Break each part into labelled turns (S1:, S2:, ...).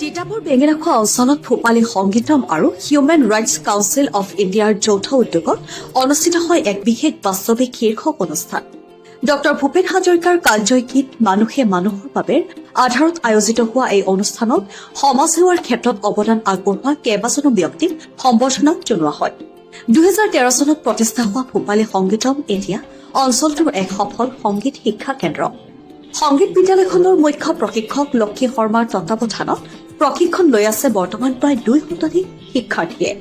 S1: তিতাবৰ বেঙেনাখোৱা অঞ্চলত ভূপালী সংগীতম আৰু human rights council of ইণ্ডিয়াৰ যৌথ উদ্যোগত অনুষ্ঠিত হয় এক বিশেষ বাস্তৱিক শীৰ্ষক অনুষ্ঠান। ডঃ ভূপেন হাজৰিকাৰ কালজয়ী গীত মানুহে মানুহৰ বাবে আধাৰত আয়োজিত হোৱা এই অনুষ্ঠানত সমাজ সেৱাৰ ক্ষেত্ৰত অৱদান আগবঢ়োৱা কেইবাজনো ব্যক্তিক সম্বৰ্ধনা জনোৱা হয়। 2013 চনত প্ৰতিষ্ঠা হোৱা ভূপালী সংগীতম এতিয়া অঞ্চলটোৰ এক সফল সংগীত শিক্ষা কেন্দ্ৰ। সংগীত বিদ্যালয়খনৰ মুখ্য প্ৰশিক্ষক লক্ষী শৰ্মাৰ তত্বাৱধানত প্ৰশিক্ষণ লৈ আছে বৰ্তমান প্ৰায় 2 শতাধিক শিক্ষাৰ্থীয়ে।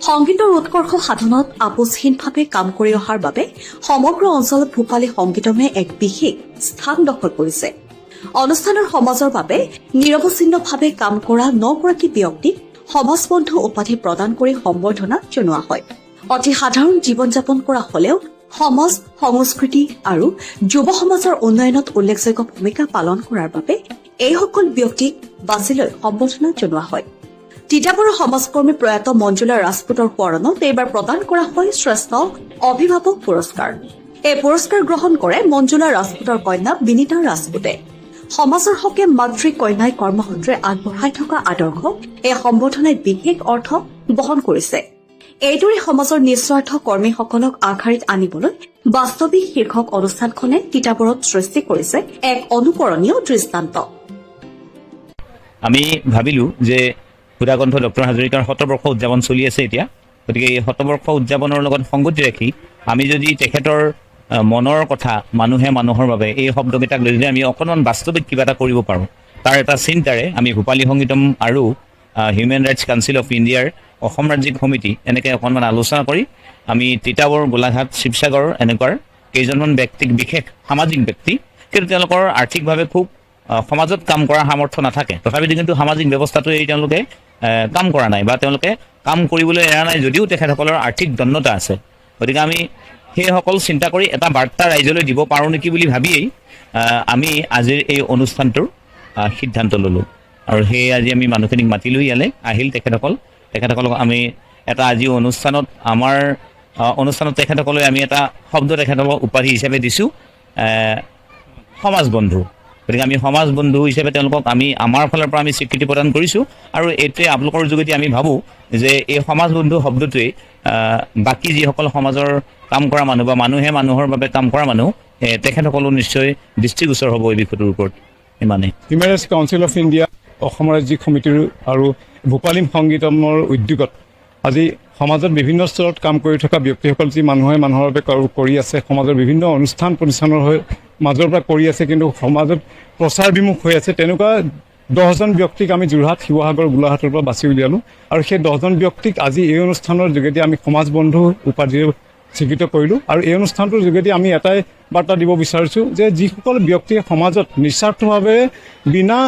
S1: সংগীতৰ উৎকৰ্ষ সাধনত আপোচহীনভাৱে কাম কৰি অহাৰ বাবে সমগ্ৰ অঞ্চলত ভূপালী সংগীতমে এক বিশেষ স্থান দখল কৰিছে। অনুষ্ঠানৰ সমাজৰ বাবে নিৰৱচ্ছিন্নভাৱে কাম কৰা 9 গৰাকী ব্যক্তিক সমাজবন্ধু উপাধি প্ৰদান কৰি সম্বৰ্ধনা জনোৱা হয়। অতি সাধাৰণ জীৱন যাপন কৰা হলেও সমাজ সংস্কৃতি আৰু যুৱ সমাজৰ উন্নয়নত উল্লেখযোগ্য ভূমিকা পালন কৰাৰ বাবে এইসকল ব্যক্তিক বাছি লৈ সম্বৰ্ধনা জনোৱা হয়। তিতাবৰৰ সমাজকৰ্মী প্ৰয়াত মঞ্জুলা ৰাজপুতৰ সোঁৱৰণত এইবাৰ প্ৰদান কৰা হয় শ্ৰেষ্ঠ অভিভাৱক পুৰস্কাৰ। এই পুৰস্কাৰ গ্ৰহণ কৰে মঞ্জুলা ৰাজপুতৰ কন্যা বিনীতা ৰাজপুতে। সমাজৰ হকে মাতৃ কন্যাই কৰ্মসূত্ৰে আগবঢ়াই থকা আদৰ্শক এই সম্বৰ্ধনাই বিশেষ অৰ্থ বহন কৰিছে। এইদৰে সমাজৰ নিস্বাৰ্থ কৰ্মীসকলক আগশাৰীত আনিবলৈ বাস্তৱিক শীৰ্ষক অনুষ্ঠানখনে তিতাবৰত সৃষ্টি কৰিছে এক অনুকৰণীয় দৃষ্টান্ত।
S2: আমি ভাবিলো যে সুধাকণ্ঠ ডক্টৰ হাজৰিকাৰ 100 বৰ্ষ উদযাপন চলি আছে এতিয়া, গতিকে এই 100 বৰ্ষ উদযাপনৰ লগত সংগতি ৰাখি আমি যদি তেখেতৰ মনৰ কথা মানুহে মানুহৰ বাবে এই শব্দকেইটাক লৈ যদি আমি অকণমান বাস্তৱিক কিবা এটা কৰিব পাৰোঁ, তাৰ এটা চিন্তাৰে আমি ভূপালী সংগীতম আৰু হিউমেন ৰাইটছ কাউন্সিল অফ ইণ্ডিয়াৰ অসম ৰাজ্যিক সমিতি এনেকৈ অকণমান আলোচনা কৰি আমি তিতাবৰ, গোলাঘাট, শিৱসাগৰ এনেকুৱাৰ কেইজনমান ব্যক্তিক, বিশেষ সামাজিক ব্যক্তি, কিন্তু তেওঁলোকৰ আৰ্থিকভাৱে খুব সমাজত কাম কৰাৰ সামৰ্থ্য নাথাকে, তথাপিতো কিন্তু সামাজিক ব্যৱস্থাটো এই তেওঁলোকে কাম কৰা নাই বা তেওঁলোকে কাম কৰিবলৈ এৰা নাই যদিও তেখেতসকলৰ আৰ্থিক দন্যতা আছে। গতিকে আমি সেইসকল চিন্তা কৰি এটা বাৰ্তা ৰাইজলৈ দিব পাৰোঁ নেকি বুলি ভাবিয়েই আমি আজিৰ এই অনুষ্ঠানটোৰ সিদ্ধান্ত ল'লোঁ। আৰু সেয়ে আজি আমি মানুহখিনিক মাতি লৈ ইয়ালৈ আহিল তেখেতসকলক আমি এটা আজি অনুষ্ঠানত আমাৰ অনুষ্ঠানত তেখেতসকলৈ আমি এটা শব্দ তেখেতসকলক উপাধি হিচাপে দিছোঁ সমাজ বন্ধু। গতিকে আমি সমাজ বন্ধু হিচাপে তেওঁলোকক আমি আমাৰ ফালৰ পৰা আমি স্বীকৃতি প্ৰদান কৰিছোঁ। আৰু এইটোৱে আপোনালোকৰ যোগেদি আমি ভাবোঁ যে এই সমাজ বন্ধু শব্দটোৱে বাকী যিসকল সমাজৰ কাম কৰা মানুহ বা মানুহে মানুহৰ বাবে কাম কৰা মানুহ তেখেতসকলো নিশ্চয় দৃষ্টিগোচৰ হ'ব এই বিষয়টোৰ ওপৰত। ইমানে
S3: human rights council of India Assam ৰাজ্যিক সমিতিৰ আৰু ভূপালী সংগীতমৰ উদ্যোগত আজি সমাজত বিভিন্ন স্তৰত কাম কৰি থকা ব্যক্তিসকল যি মানুহে মানুহৰ বাবে কৰি আছে, সমাজৰ বিভিন্ন অনুষ্ঠান প্ৰতিষ্ঠানৰ মাজৰ পৰা কৰি আছে, কিন্তু সমাজত প্ৰচাৰ বিমুখ হৈ আছে, তেনেকুৱা 10জন ব্যক্তিক আমি যোৰহাট, শিৱসাগৰ, গোলাঘাটৰ পৰা বাছি উলিয়ালোঁ। আৰু সেই 10জন ব্যক্তিক আজি এই অনুষ্ঠানৰ যোগেদি আমি সমাজ বন্ধু উপাধিৰে স্বীকৃত কৰিলোঁ। আৰু এই অনুষ্ঠানটোৰ যোগেদি আমি এটাই বাৰ্তা দিব বিচাৰিছোঁ যে যিসকল ব্যক্তিয়ে সমাজত নিস্বাৰ্থভাৱে বিনা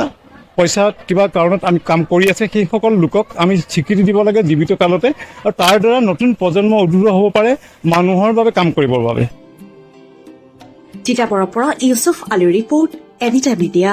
S3: পইচাত কিবা কাৰণত আমি কাম কৰি আছে, সেইসকল লোকক আমি স্বীকৃতি দিব লাগে জীৱিত কালতে, আৰু তাৰ দ্বাৰা নতুন প্ৰজন্ম উদ্ভৱ হ'ব পাৰে মানুহৰ বাবে কাম কৰিবৰ বাবে।
S1: তিতাবৰৰ পৰা ইউছুফ আলীৰ ৰিপৰ্ট, এনিটাইম মিডিয়া।